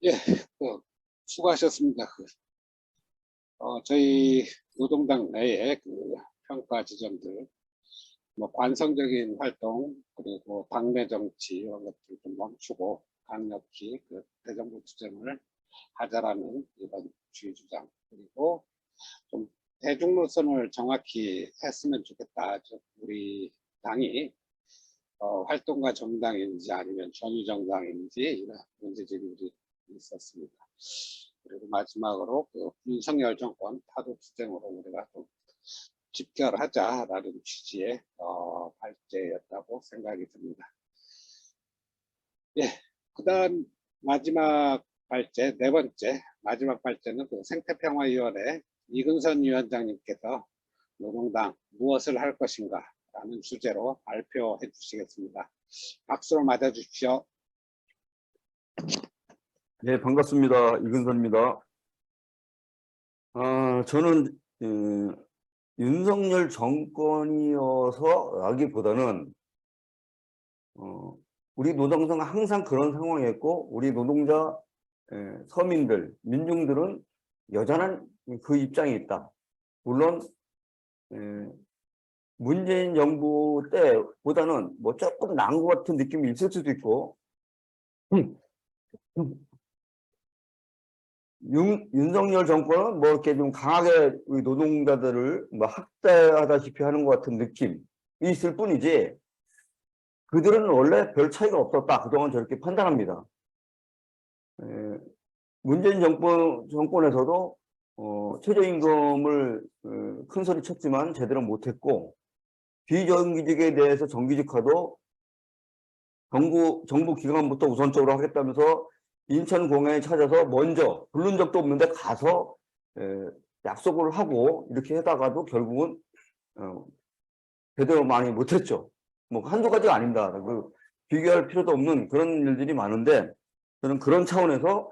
예, 수고하셨습니다. 저희 노동당 내에 평가 지점들, 관성적인 활동, 그리고 당내 정치 이런 것들 좀 멈추고 강력히 대정부 투쟁을 하자라는 이번 주의 주장, 그리고 좀 대중 노선을 정확히 했으면 좋겠다. 우리 당이 활동가 정당인지 아니면 전위정당인지 이런 문제제기들이 있었습니다. 그리고 마지막으로 윤석열 정권 타도 투쟁으로 우리가 좀 집결하자라는 취지의 발제였다고 생각이 듭니다. 예, 그다음 마지막 발제, 네 번째 마지막 발제는 생태평화위원회 이근선 위원장님께서 노동당 무엇을 할 것인가 라는 주제로 발표해 주시겠습니다. 박수로 맞아 주십시오. 네, 반갑습니다. 이근선입니다. 저는 윤석열 정권이어서라기보다는 우리 노동당 항상 그런 상황이었고, 우리 노동자, 서민들, 민중들은 여전한 그 입장이 있다. 물론 문재인 정부 때보다는 뭐 조금 나은 것 같은 느낌이 있을 수도 있고, 윤석열 정권은 뭐 이렇게 좀 강하게 우리 노동자들을 뭐 학대하다시피 하는 것 같은 느낌이 있을 뿐이지, 그들은 원래 별 차이가 없었다. 그동안 저렇게 판단합니다. 문재인 정권에서도 최저임금을 큰 소리 쳤지만 제대로 못했고, 비정규직에 대해서 정규직화도 정부 기관부터 우선적으로 하겠다면서 인천공항에 찾아서 먼저 부른 적도 없는데 가서 약속을 하고 이렇게 하다가도 결국은 제대로 많이 못했죠. 뭐 한두 가지가 아닙니다. 비교할 필요도 없는 그런 일들이 많은데, 저는 그런 차원에서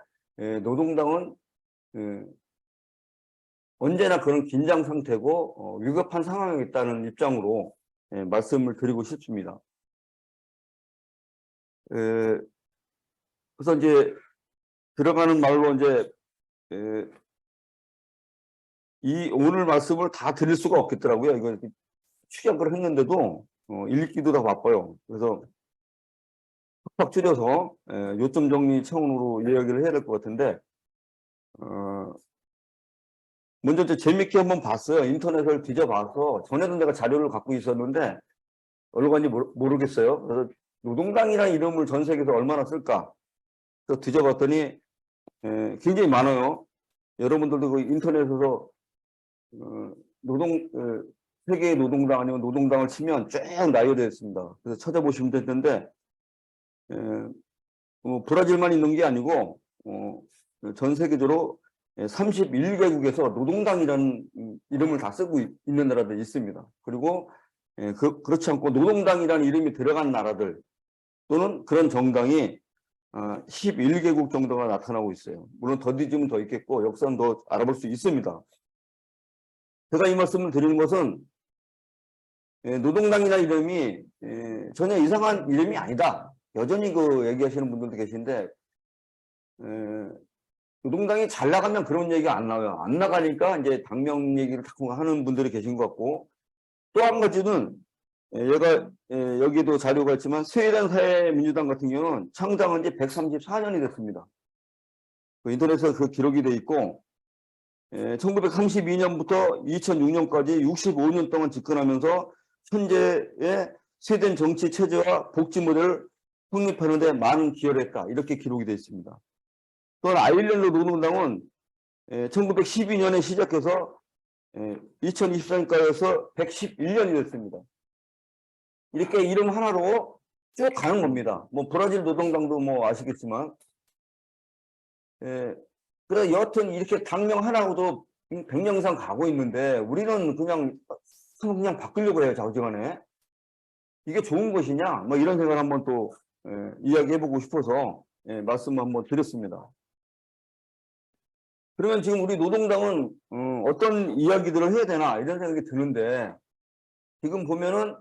노동당은 언제나 그런 긴장 상태고 위급한 상황에 있다는 입장으로 말씀을 드리고 싶습니다. 그래서 이제 들어가는 말로 이제 오늘 말씀을 다 드릴 수가 없겠더라고요. 이거 축약을 했는데도 읽기도 다 바빠요. 그래서 팍팍 줄여서 요점 정리 차원으로 이야기를 해야 될 것 같은데, 먼저 이제 재밌게 한번 봤어요. 인터넷을 뒤져봐서. 전에도 내가 자료를 갖고 있었는데 어디로 간지 모르겠어요. 그래서 노동당이라는 이름을 전 세계에서 얼마나 쓸까? 그래서 뒤져봤더니 굉장히 많아요. 여러분들도 그 인터넷에서 세계 노동당 아니면 노동당을 치면 쭉 나열되어 있습니다. 그래서 찾아보시면 될 텐데, 브라질만 있는 게 아니고 전 세계적으로 31개국에서 노동당이라는 이름을 다 쓰고 있는 나라들이 있습니다. 그리고 그렇지 않고 노동당이라는 이름이 들어간 나라들 또는 그런 정당이 11개국 정도가 나타나고 있어요. 물론 더 뒤지면 더 있겠고 역사는 더 알아볼 수 있습니다. 제가 이 말씀을 드리는 것은 노동당이라는 이름이 전혀 이상한 이름이 아니다. 여전히 얘기하시는 분들도 계신데, 노동당이 잘 나가면 그런 얘기가 안 나와요. 안 나가니까 이제 당명 얘기를 자꾸 하는 분들이 계신 것 같고, 또 한 가지는 얘가 여기도 자료가 있지만 스웨덴 사회민주당 같은 경우는 창당한 지 134년이 됐습니다. 인터넷에 그 기록이 돼 있고, 1932년부터 2006년까지 65년 동안 집권하면서 현재의 스웨덴 정치 체제와 복지 모델을 확립하는 데 많은 기여를 했다. 이렇게 기록이 되어 있습니다. 또한 아일랜드 노동당은 1912년에 시작해서 2024년까지에서 111년이 됐습니다. 이렇게 이름 하나로 쭉 가는 겁니다. 뭐 브라질 노동당도 뭐 아시겠지만, 그래 여하튼 이렇게 당명 하나로도 100년 이상 가고 있는데 우리는 그냥 바꾸려고 해요. 자우지간에. 이게 좋은 것이냐 뭐 이런 생각을 한번 또 이야기해보고 싶어서 말씀을 한번 드렸습니다. 그러면 지금 우리 노동당은 어떤 이야기들을 해야 되나 이런 생각이 드는데, 지금 보면은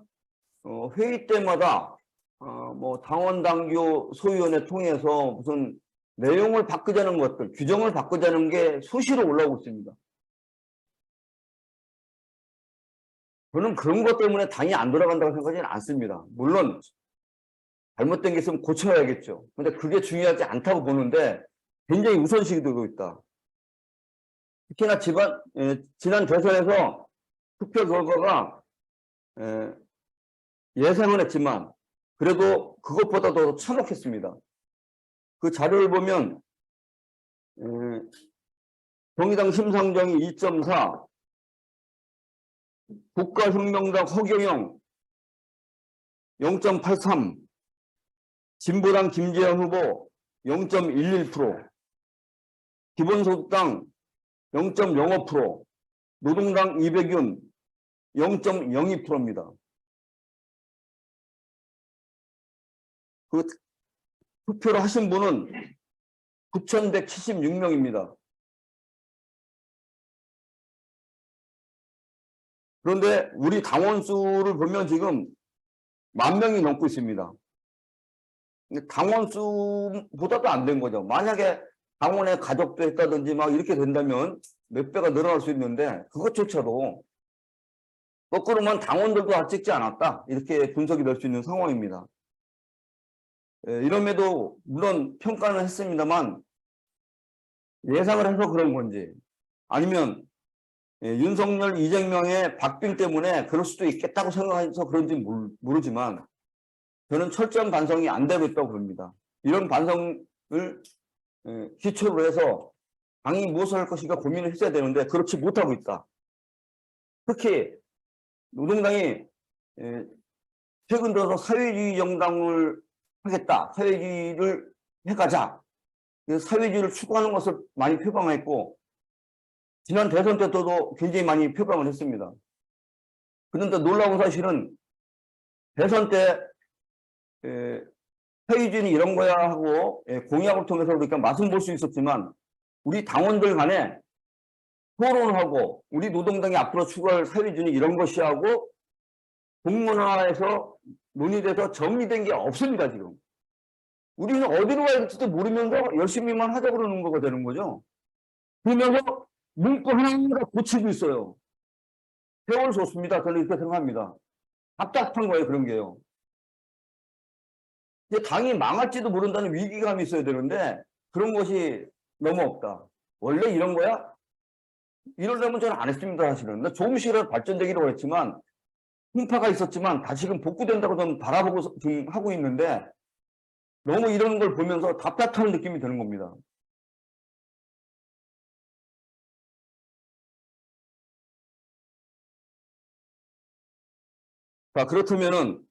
회의 때마다 뭐 당원당규 소위원회 통해서 무슨 내용을 바꾸자는 것들, 규정을 바꾸자는 게 수시로 올라오고 있습니다. 저는 그런 것 때문에 당이 안 돌아간다고 생각하지는 않습니다. 물론 잘못된 게 있으면 고쳐야겠죠. 근데 그게 중요하지 않다고 보는데 굉장히 우선식이 되고 있다. 특히나 지난 대선에서 투표 결과가 예상은 했지만 그래도 그것보다 더 참혹했습니다. 그 자료를 보면 정의당 심상정이 2.4, 국가혁명당 허경영 0.83, 진보당 김재현 후보 0.11%, 기본소득당 0.05%, 노동당 이백윤 0.02%입니다. 그 투표를 하신 분은 9,176명입니다. 그런데 우리 당원 수를 보면 지금 10,000명이 넘고 있습니다. 당원 수보다도 안 된 거죠. 만약에 당원의 가족도 했다든지 막 이렇게 된다면 몇 배가 늘어날 수 있는데 그것조차도 거꾸로만 당원들도 다 찍지 않았다. 이렇게 분석이 될 수 있는 상황입니다. 이럼에도 물론 평가는 했습니다만 예상을 해서 그런 건지 아니면 윤석열, 이재명의 박빙 때문에 그럴 수도 있겠다고 생각해서 그런지 모르지만 저는 철저한 반성이 안 되고 있다고 봅니다. 이런 반성을 기초로 해서 당이 무엇을 할 것인가 고민을 했어야 되는데 그렇지 못하고 있다. 특히 노동당이 최근 들어서 사회주의 정당을 하겠다. 사회주의를 해가자. 사회주의를 추구하는 것을 많이 표방했고 지난 대선 때도 굉장히 많이 표방을 했습니다. 그런데 놀라운 사실은 대선 때 사회주의는 이런 거야 하고 공약을 통해서 그러니까 맛은 볼 수 있었지만 우리 당원들 간에 토론을 하고 우리 노동당이 앞으로 추구할 사회주의는 이런 것이 하고 공문화에서 논의돼서 정리된 게 없습니다. 지금. 우리는 어디로 가야 될지도 모르면서 열심히만 하자고 그러는 거가 되는 거죠. 그러면서 문구 하나하나 고치고 있어요. 세월 좋습니다. 저는 이렇게 생각합니다. 답답한 거예요. 그런 게요. 이제 당이 망할지도 모른다는 위기감이 있어야 되는데 그런 것이 너무 없다. 원래 이런 거야? 이러려면 저는 안 했습니다. 사실은. 조금씩이라도 발전되기로 했지만 풍파가 있었지만 다시금 복구된다고 저는 바라보고 지금 하고 있는데 너무 이런 걸 보면서 답답한 느낌이 드는 겁니다. 자, 그렇다면은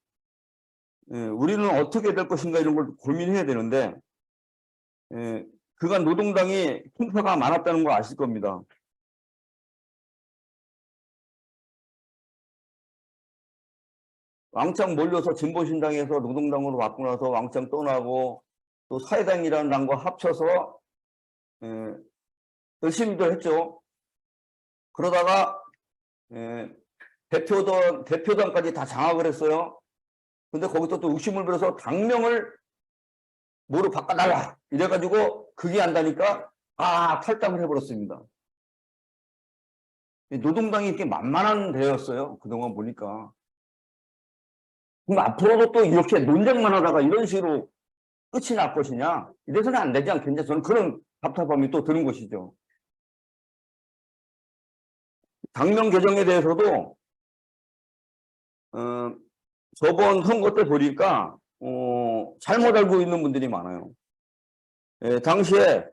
우리는 어떻게 될 것인가 이런 걸 고민해야 되는데 그간 노동당이 풍파가 많았다는 거 아실 겁니다. 왕창 몰려서 진보신당에서 노동당으로 바꾸고 나서 왕창 떠나고 또 사회당이라는 당과 합쳐서 열심히도 했죠. 그러다가 대표단까지 다 장악을 했어요. 근데 거기서 또 의심을 부려서 당명을 뭐로 바꿔달라 이래가지고 그게 안다니까 탈당을 해버렸습니다. 노동당이 이렇게 만만한 데였어요. 그동안 보니까. 그럼 앞으로도 또 이렇게 논쟁만 하다가 이런 식으로 끝이 날 것이냐? 이래서는 안 되지 않겠냐? 저는 그런 답답함이 또 드는 것이죠. 당명 개정에 대해서도 저번 선거 때 보니까 잘못 알고 있는 분들이 많아요. 당시에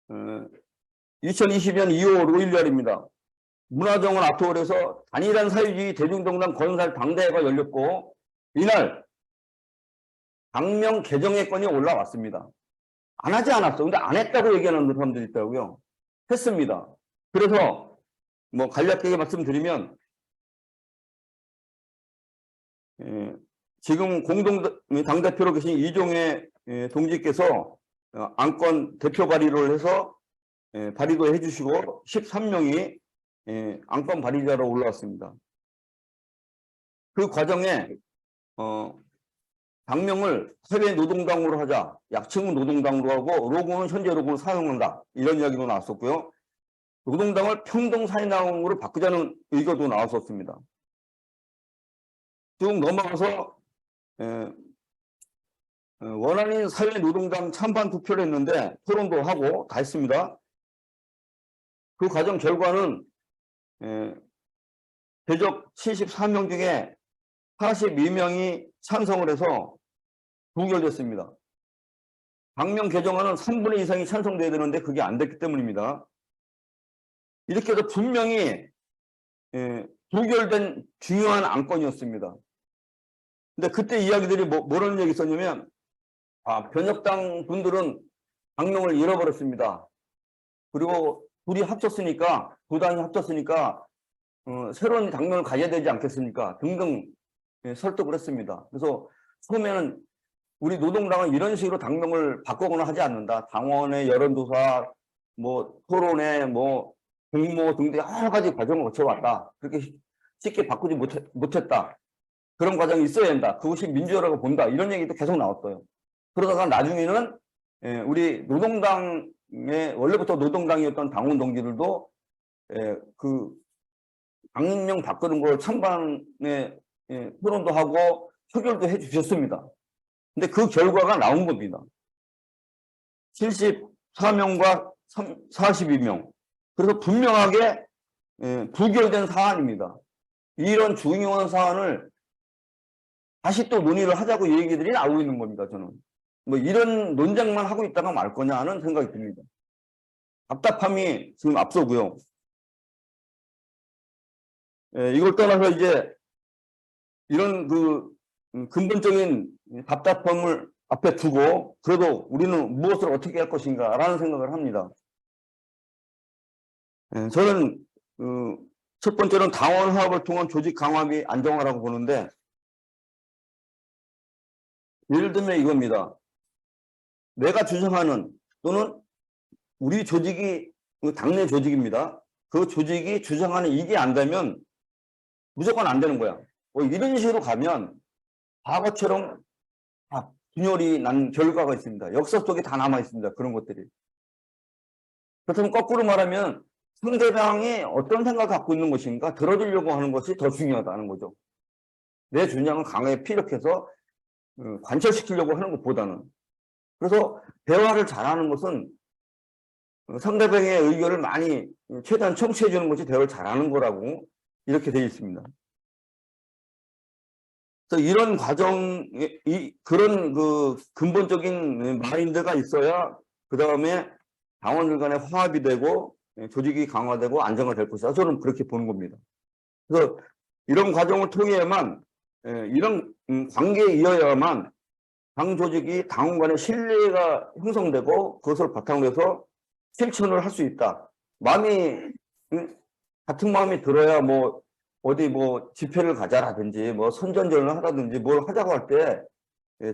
2020년 2월 5일 날입니다. 문화정원 아트홀에서 단일한 사회주의 대중정당 건설 당대회가 열렸고 이날 당명 개정의 건이 올라왔습니다. 안 하지 않았어. 근데 안 했다고 얘기하는 사람들이 있더라고요. 했습니다. 그래서 뭐 간략하게 말씀드리면 지금 공동 당대표로 계신 이종혜 동지께서 안건 대표 발의를 해서 발의도 해주시고 13명이 안건 발의자로 올라왔습니다. 그 과정에 당명을 사회노동당으로 하자, 약칭은 노동당으로 하고 로고는 현재 로고를 사용한다, 이런 이야기도 나왔었고요. 노동당을 평등사회당으로 바꾸자는 의견도 나왔었습니다. 쭉 넘어가서 원안인 사회노동당 찬반 투표를 했는데 토론도 하고 다 했습니다. 그 과정 결과는 대적 74명 중에 42명이 찬성을 해서 부결됐습니다. 당명 개정안은 3분의 2 이상이 찬성돼야 되는데 그게 안 됐기 때문입니다. 이렇게 해서 분명히 부결된 중요한 안건이었습니다. 근데 그때 이야기들이 뭐라는 얘기 있었냐면, 변혁당 분들은 당명을 잃어버렸습니다. 그리고 둘이 합쳤으니까, 두 당이 합쳤으니까 새로운 당명을 가져야 되지 않겠습니까? 등등 설득을 했습니다. 그래서 처음에는 우리 노동당은 이런 식으로 당명을 바꾸거나 하지 않는다. 당원의 여론조사, 토론회, 공모 등등 여러 가지 과정을 거쳐왔다. 그렇게 쉽게 바꾸지 못했다. 그런 과정이 있어야 된다. 그것이 민주화라고 본다. 이런 얘기도 계속 나왔어요. 그러다가 나중에는 우리 노동당의 원래부터 노동당이었던 당원 동지들도 그 당명 바꾸는 걸 찬반에 토론도 하고 표결도 해 주셨습니다. 근데 그 결과가 나온 겁니다. 74명과 42명. 그래서 분명하게 부결된 사안입니다. 이런 중요한 사안을 다시 또 논의를 하자고 얘기들이 나오고 있는 겁니다. 저는 이런 논쟁만 하고 있다가 말 거냐 하는 생각이 듭니다. 답답함이 지금 앞서고요. 이걸 떠나서 이제 이런 근본적인 답답함을 앞에 두고 그래도 우리는 무엇을 어떻게 할 것인가 라는 생각을 합니다. 저는 첫 번째는 당원 화합을 통한 조직 강화비 안정화라고 보는데, 예를 들면 이겁니다. 내가 주장하는 또는 우리 조직이 당내 조직입니다. 그 조직이 주장하는 이게 안 되면 무조건 안 되는 거야. 이런 식으로 가면 과거처럼 분열이 난 결과가 있습니다. 역사 속에 다 남아 있습니다. 그런 것들이. 그렇다면 거꾸로 말하면 상대방이 어떤 생각을 갖고 있는 것인가 들어주려고 하는 것이 더 중요하다는 거죠. 내 주장을 강하게 피력해서 관철시키려고 하는 것보다는. 그래서 대화를 잘하는 것은 상대방의 의견을 많이 최대한 청취해 주는 것이 대화를 잘하는 거라고 이렇게 되어 있습니다. 그래서 이런 과정, 그런 근본적인 마인드가 있어야 그 다음에 당원들 간의 화합이 되고 조직이 강화되고 안정화될 것이다. 저는 그렇게 보는 겁니다. 그래서 이런 과정을 통해야만, 이런 관계에 이어야만 당 조직이 당원 간의 신뢰가 형성되고 그것을 바탕으로 해서 실천을 할 수 있다. 같은 마음이 들어야 어디 집회를 가자라든지 선전전을 하라든지 뭘 하자고 할 때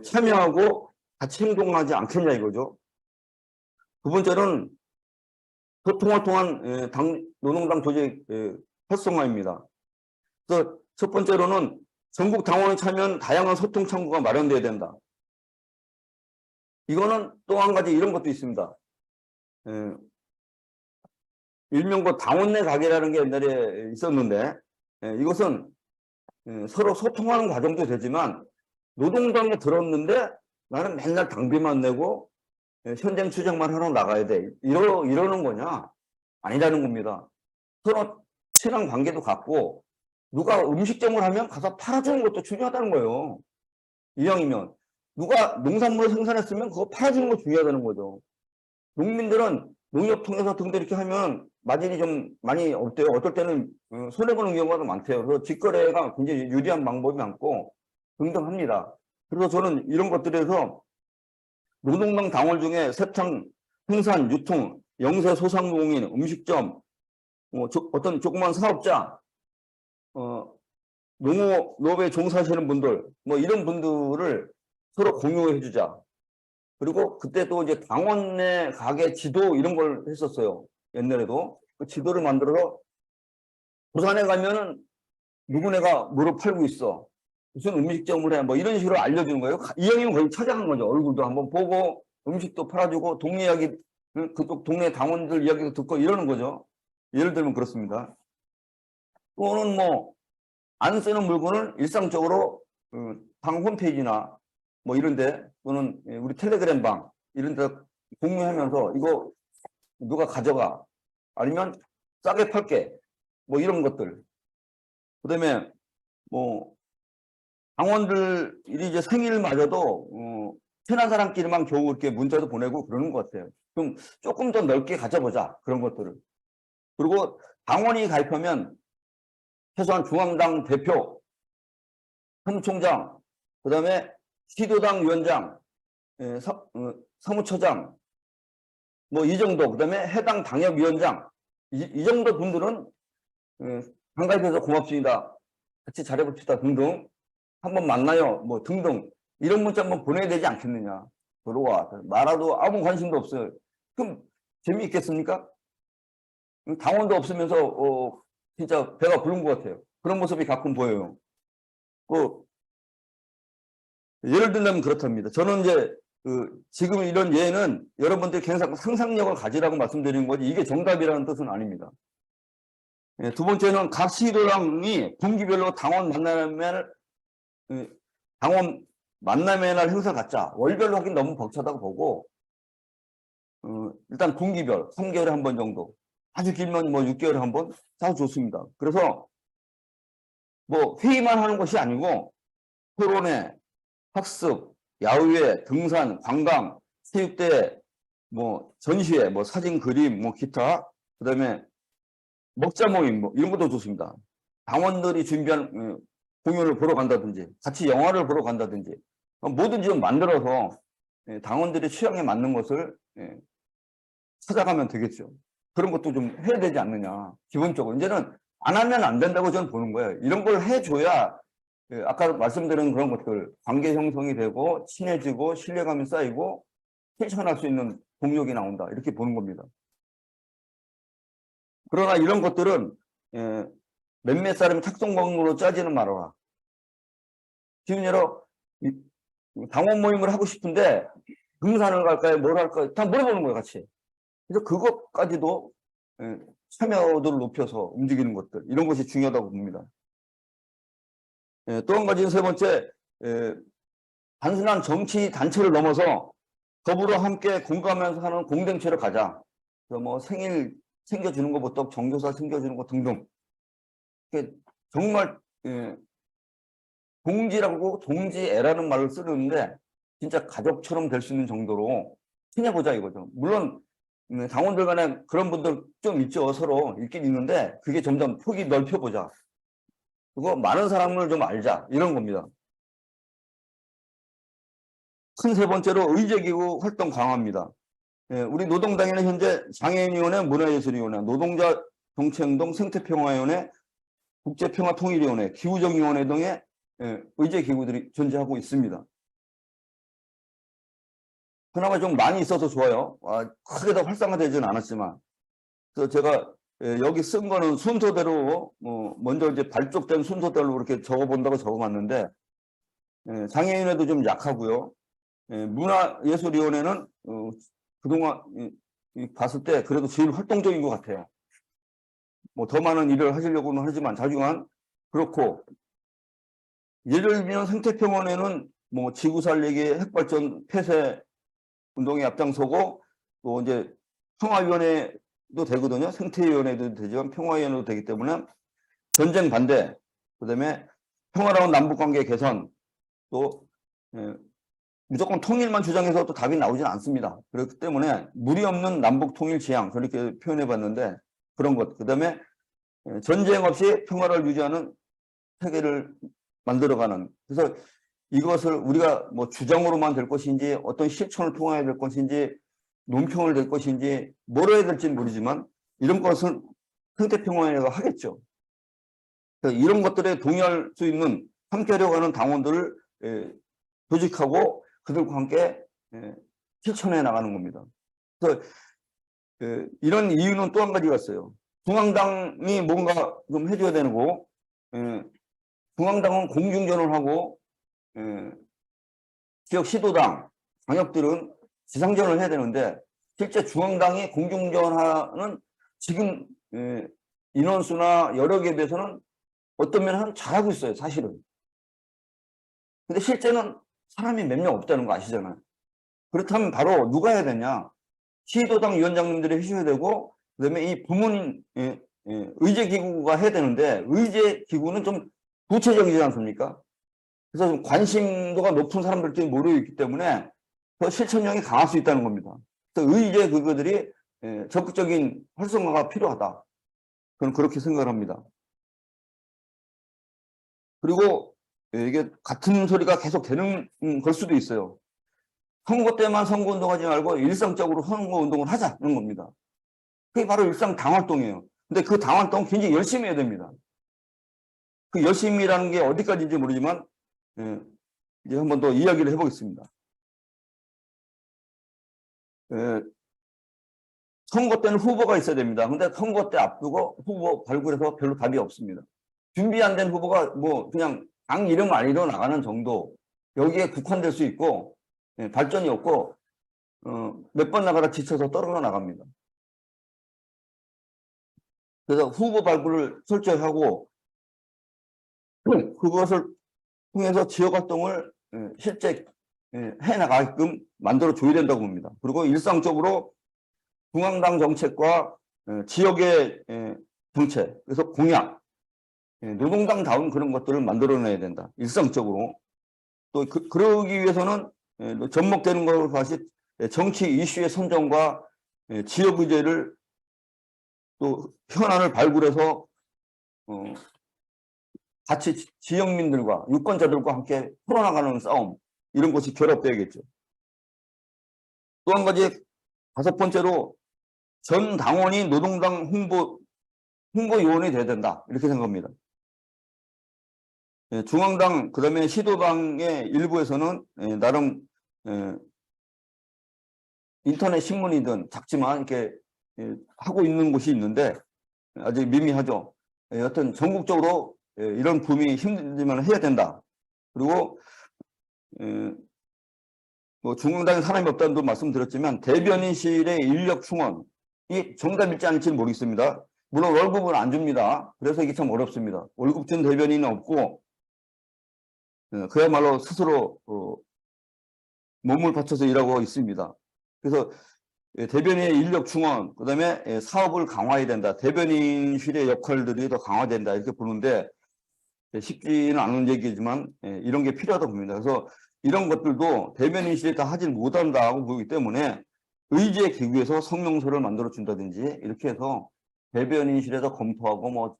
참여하고 같이 행동하지 않겠냐 이거죠. 두 번째는 소통을 통한 노동당 조직 활성화입니다. 그래서 첫 번째로는 전국 당원의 참여는 다양한 소통 창구가 마련돼야 된다. 이거는 또 한 가지 이런 것도 있습니다. 일명 당원 내 가게라는 게 옛날에 있었는데, 이것은 서로 소통하는 과정도 되지만 노동당에 들었는데 나는 맨날 당비만 내고 현장 추적만 하러 나가야 돼. 이러는 거냐? 아니라는 겁니다. 서로 친한 관계도 갖고 누가 음식점을 하면 가서 팔아주는 것도 중요하다는 거예요. 이왕이면. 누가 농산물을 생산했으면 그거 팔아주는 거 중요하다는 거죠. 농민들은 농협 통해서 등등 이렇게 하면 마진이 좀 많이 없대요. 어떨 때는 손해보는 경우가 많대요. 그래서 직거래가 굉장히 유리한 방법이 많고 등등 합니다. 그래서 저는 이런 것들에서 노동당 당원 중에 세탕, 생산, 유통, 영세 소상공인, 음식점, 어떤 조그만 사업자, 농업에 종사하시는 분들, 이런 분들을 서로 공유해 주자. 그리고 그때 또 이제 당원 내 가게 지도 이런 걸 했었어요. 옛날에도. 그 지도를 만들어서 부산에 가면은 누구네가 뭐를 팔고 있어. 무슨 음식점을 해, 뭐 이런 식으로 알려주는 거예요. 이왕이면 거의 찾아간 거죠. 얼굴도 한번 보고 음식도 팔아주고 동네 이야기, 그쪽 동네 당원들 이야기도 듣고 이러는 거죠. 예를 들면 그렇습니다. 또는 뭐 안 쓰는 물건을 일상적으로 방 홈페이지나 뭐 이런데 또는 우리 텔레그램 방 이런데 공유하면서 이거 누가 가져가 아니면 싸게 팔게 뭐 이런 것들. 그다음에 뭐 당원들이 이제 생일마저도 친한 사람끼리만 겨우 이렇게 문자도 보내고 그러는 것 같아요. 좀 조금 더 넓게 가져보자 그런 것들을. 그리고 당원이 가입하면 최소한 중앙당 대표, 사무총장, 그다음에 시도당 위원장, 사무처장, 뭐 이 정도, 그다음에 해당 당협위원장 이 정도 분들은 반가입해서 고맙습니다. 같이 잘해봅시다 등등. 한번 만나요. 뭐 등등. 이런 문자 한번 보내야 되지 않겠느냐. 들어와. 말아도 아무 관심도 없어요. 그럼 재미있겠습니까? 당원도 없으면서 진짜 배가 부른 것 같아요. 그런 모습이 가끔 보여요. 예를 들면 그렇답니다. 저는 이제 지금 이런 예는 여러분들이 계속 상상력을 가지라고 말씀드리는 거지 이게 정답이라는 뜻은 아닙니다. 두 번째는 각 시도당이 분기별로 당원 만남의 날 행사 갖자. 월별로 하긴 너무 벅차다고 보고 일단 분기별 3개월에 한 번 정도, 아주 길면 뭐 6개월에 한 번, 다 좋습니다. 그래서 뭐 회의만 하는 것이 아니고 토론회, 학습, 야외, 등산, 관광, 체육대회, 뭐 전시회, 뭐 사진, 그림, 뭐 기타, 그다음에 먹자 모임 뭐 이런 것도 좋습니다. 당원들이 준비한 공연을 보러 간다든지 같이 영화를 보러 간다든지 뭐든지 좀 만들어서 당원들의 취향에 맞는 것을 찾아가면 되겠죠. 그런 것도 좀 해야 되지 않느냐. 기본적으로 이제는 안 하면 안 된다고 저는 보는 거예요. 이런 걸 해줘야 아까 말씀드린 그런 것들 관계 형성이 되고 친해지고 신뢰감이 쌓이고 실천할 수 있는 동력이 나온다. 이렇게 보는 겁니다. 그러나 이런 것들은 몇몇 사람이 착송광으로 짜지는 말아라. 지금 여러 당원 모임을 하고 싶은데 등산을 갈까요? 뭘 할까요? 다 물어보는 거예요, 같이. 그래서 그것까지도 참여도를 높여서 움직이는 것들, 이런 것이 중요하다고 봅니다. 또 한 가지는 세 번째, 단순한 정치 단체를 넘어서 더불어 함께 공감하면서 하는 공동체로 가자. 그래서 뭐 생일 챙겨주는 것부터 정교사 챙겨주는 것 등등. 정말 동지라고 동지애라는 말을 쓰는데 진짜 가족처럼 될 수 있는 정도로 친해보자 이거죠. 물론 당원들 간에 그런 분들 좀 있죠. 서로 있긴 있는데 그게 점점 폭이 넓혀보자. 그리고 많은 사람을 좀 알자. 이런 겁니다. 큰 세 번째로 의제기구 활동 강화입니다. 우리 노동당에는 현재 장애인위원회, 문화예술위원회, 노동자 정치행동 생태평화위원회, 국제평화통일위원회, 기후정의위원회 등의 의제기구들이 존재하고 있습니다. 그나마 좀 많이 있어서 좋아요. 크게 더 활성화되지는 않았지만. 그래서 제가 여기 쓴 거는 순서대로 먼저 이제 발족된 순서대로 이렇게 적어본다고 적어봤는데 장애인회도 좀 약하고요. 문화예술위원회는 그동안 봤을 때 그래도 제일 활동적인 것 같아요. 뭐 더 많은 일을 하시려고는 하지만 자중한 그렇고 예를 들면 생태평원에는 뭐 지구 살리기, 핵발전 폐쇄 운동에 앞장서고 또 이제 평화위원회도 되거든요. 생태위원회도 되지만 평화위원회도 되기 때문에 전쟁 반대, 그다음에 평화로운 남북관계 개선, 또 무조건 통일만 주장해서 또 답이 나오지는 않습니다. 그렇기 때문에 무리 없는 남북 통일 지향 그렇게 표현해봤는데 그런 것, 그다음에 전쟁 없이 평화를 유지하는 세계를 만들어가는. 그래서 이것을 우리가 뭐 주장으로만 될 것인지 어떤 실천을 통해야 될 것인지 논평을 될 것인지 뭘 해야 될지는 모르지만 이런 것을 생태평화회가 하겠죠. 그래서 이런 것들에 동의할 수 있는 함께하려고 하는 당원들을 조직하고 그들과 함께 실천해 나가는 겁니다. 그래서 이런 이유는 또 한 가지가 있어요. 중앙당이 뭔가 좀 해줘야 되고 중앙당은 공중전을 하고 지역 시도당, 광역들은 지상전을 해야 되는데 실제 중앙당이 공중전하는 지금 인원수나 여력에 비해서는 어떤 면은 잘하고 있어요, 사실은. 근데 실제는 사람이 몇 명 없다는 거 아시잖아요. 그렇다면 바로 누가 해야 되냐? 시도당 위원장님들이 해주셔야 되고, 그다음에 이 부문 의제기구가 해야 되는데 의제기구는 좀 구체적이지 않습니까? 그래서 좀 관심도가 높은 사람들끼리 모여 있기 때문에 더 실천력이 강할 수 있다는 겁니다. 그래서 의제 그거들이 적극적인 활성화가 필요하다. 저는 그렇게 생각을 합니다. 그리고 이게 같은 소리가 계속 되는 걸 수도 있어요. 선거 때만 선거운동하지 말고 일상적으로 선거운동을 하자는 겁니다. 그게 바로 일상 당활동이에요. 근데 그 당활동 굉장히 열심히 해야 됩니다. 그 열심히라는 게 어디까지인지 모르지만 이제 한번 더 이야기를 해보겠습니다. 선거 때는 후보가 있어야 됩니다. 근데 선거 때 앞두고 후보 발굴해서 별로 답이 없습니다. 준비 안 된 후보가 뭐 그냥 당 이름 알리러 나가는 정도, 여기에 국한될 수 있고 발전이 없고 몇 번 나가다 지쳐서 떨어져 나갑니다. 그래서 후보 발굴을 철저히 하고 그것을 통해서 지역 활동을 실제 해나가게끔 만들어 줘야 된다고 봅니다. 그리고 일상적으로 중앙당 정책과 지역의 정책, 그래서 공약, 노동당다운 그런 것들을 만들어내야 된다. 일상적으로. 또 그러기 위해서는 접목되는 것과 같이 정치 이슈의 선정과 지역 의제를 또 현안을 발굴해서 같이 지역민들과 유권자들과 함께 풀어나가는 싸움, 이런 것이 결합되어야겠죠. 또 한 가지 5번째로 전 당원이 노동당 홍보요원이 돼야 된다, 이렇게 생각합니다. 중앙당 그다음에 시도당의 일부에서는 나름 인터넷 신문이든 작지만 이렇게 하고 있는 곳이 있는데 아직 미미하죠. 여튼 전국적으로 이런 붐이 힘들지만 해야 된다. 그리고 뭐 중앙당에 사람이 없다는 말씀드렸지만 대변인실의 인력 충원이 정답일지 아닐지는 모르겠습니다. 물론 월급은 안 줍니다. 그래서 이게 참 어렵습니다. 월급 준 대변인은 없고 그야말로 스스로 몸을 바쳐서 일하고 있습니다. 그래서 대변인의 인력 충원, 그다음에 사업을 강화해야 된다. 대변인실의 역할들이 더 강화된다, 이렇게 보는데 쉽지는 않은 얘기지만 이런 게 필요하다고 봅니다. 그래서 이런 것들도 대변인실이 다 하질 못한다고 보기 때문에 의제 기구에서 성명서를 만들어 준다든지 이렇게 해서 대변인실에서 검토하고 뭐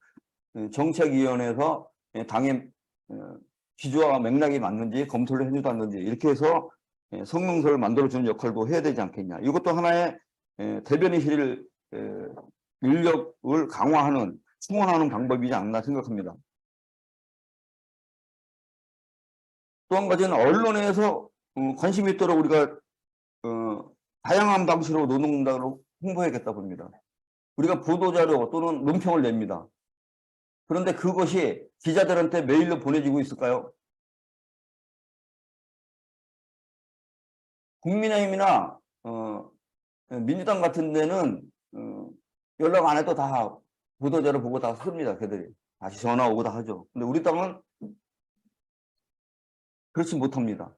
정책위원회에서 당의 기조와 맥락이 맞는지 검토를 해주다든지 이렇게 해서 성명서를 만들어주는 역할도 해야 되지 않겠냐. 이것도 하나의 대변인실 인력을 강화하는, 충원하는 방법이지 않나 생각합니다. 또 한 가지는 언론에서 관심이 있도록 우리가 다양한 방식으로 노동당을 홍보해야겠다 봅니다. 우리가 보도자료 또는 논평을 냅니다. 그런데 그것이 기자들한테 메일로 보내지고 있을까요? 국민의힘이나 민주당 같은 데는 연락 안 해도 다 보도자료 보고 다 씁니다. 걔들이 다시 전화 오고 다 하죠. 근데 우리 당은 그렇지 못합니다.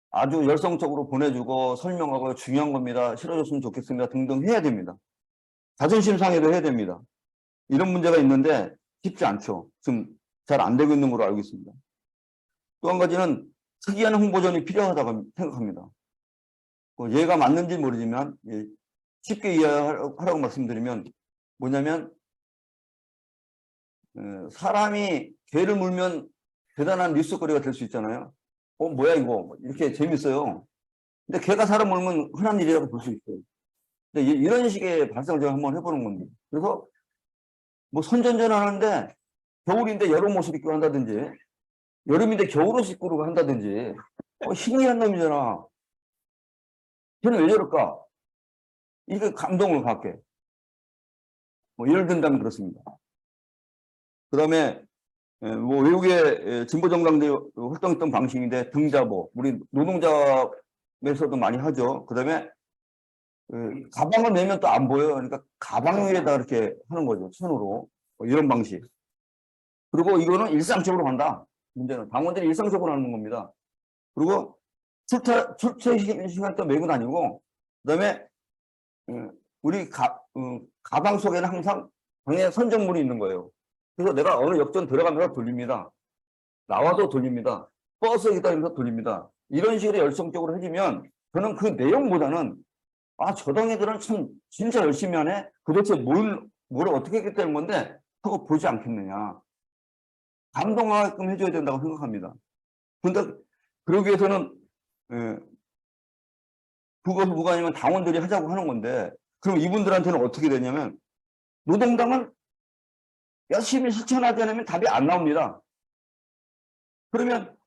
아주 열성적으로 보내주고 설명하고 중요한 겁니다, 실어줬으면 좋겠습니다 등등 해야 됩니다. 자존심 상해도 해야 됩니다. 이런 문제가 있는데 쉽지 않죠. 지금 잘 안 되고 있는 걸로 알고 있습니다. 또 한 가지는 특이한 홍보전이 필요하다고 생각합니다. 얘가 맞는지 모르지만 쉽게 이해하라고 말씀드리면 뭐냐면 사람이 개를 물면 대단한 뉴스거리가 될 수 있잖아요. 뭐야 이거 이렇게 재밌어요. 근데 개가 사람 물면 흔한 일이라고 볼 수 있어요. 근데 이런 식의 발상을 제가 한번 해보는 겁니다. 그래서 뭐 선전전 하는데 겨울인데 여름 옷을 입고 한다든지 여름인데 겨울 옷 입고 한다든지 신기한 놈이잖아. 걔는 왜 저럴까? 이게 감동을 갖게. 뭐 예를 든다면 그렇습니다. 그 다음에 뭐 외국의 진보 정당들이 활동했던 방식인데 등자보, 우리 노동자에서도 많이 하죠. 그다음에 가방을 내면 또 안 보여요. 그러니까 가방 위에다 이렇게 하는 거죠. 손으로. 이런 방식. 그리고 이거는 일상적으로 한다. 문제는 당원들이 일상적으로 하는 겁니다. 그리고 출퇴 시간 때 메고 다니고, 그다음에 우리 가방 속에는 항상 방에 선전물이 있는 거예요. 그래서 내가 어느 역전 들어가면서 돌립니다. 나와도 돌립니다. 버스 기다리면서 돌립니다. 이런 식으로 열성적으로 해주면 저는 그 내용보다는 저 당애들은 참 진짜 열심히 하네. 도대체 뭘 어떻게 했겠다는 건데 하고 보지 않겠느냐. 감동하게끔 해줘야 된다고 생각합니다. 근데 그러기 위해서는 그것을 뭐가 아니면 당원들이 하자고 하는 건데 그럼 이분들한테는 어떻게 되냐면 노동당은 열심히 실천하지 않으면 답이 안 나옵니다. 그러면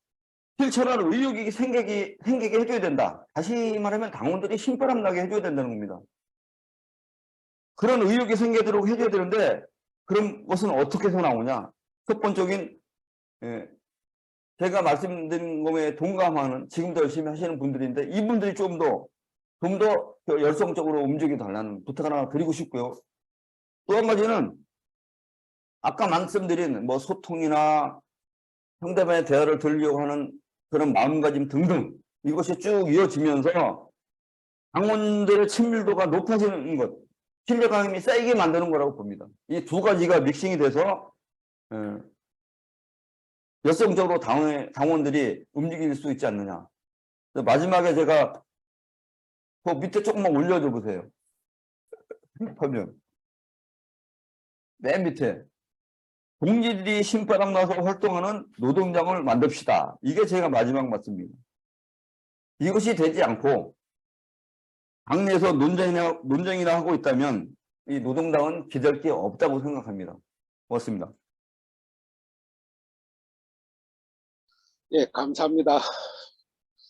실천할 의욕이 생기게 해줘야 된다. 다시 말하면 당원들이 신바람 나게 해줘야 된다는 겁니다. 그런 의욕이 생기도록 해줘야 되는데 그런 것은 어떻게 해서 나오냐. 첫 번째인 제가 말씀드린 것에 동감하는 지금도 열심히 하시는 분들인데 이분들이 좀 더 열성적으로 움직여 달라는 부탁 하나 드리고 싶고요. 또 한 가지는 아까 말씀드린 뭐 소통이나 상대방의 대화를 들으려고 하는 그런 마음가짐 등등 이것이 쭉 이어지면서 당원들의 친밀도가 높아지는 것, 신뢰감이 쌓이게 만드는 거라고 봅니다. 이 두 가지가 믹싱이 돼서 열성적으로 당원들이 움직일 수 있지 않느냐. 마지막에 제가 그 밑에 조금만 올려줘 보세요. 보면 맨 밑에 동지들이 신바람 나서 활동하는 노동장을 만듭시다. 이게 제가 마지막 말씀입니다. 이것이 되지 않고 당내에서 논쟁이나 하고 있다면 이 노동당은 기댈 게 없다고 생각합니다. 고맙습니다. 예, 감사합니다.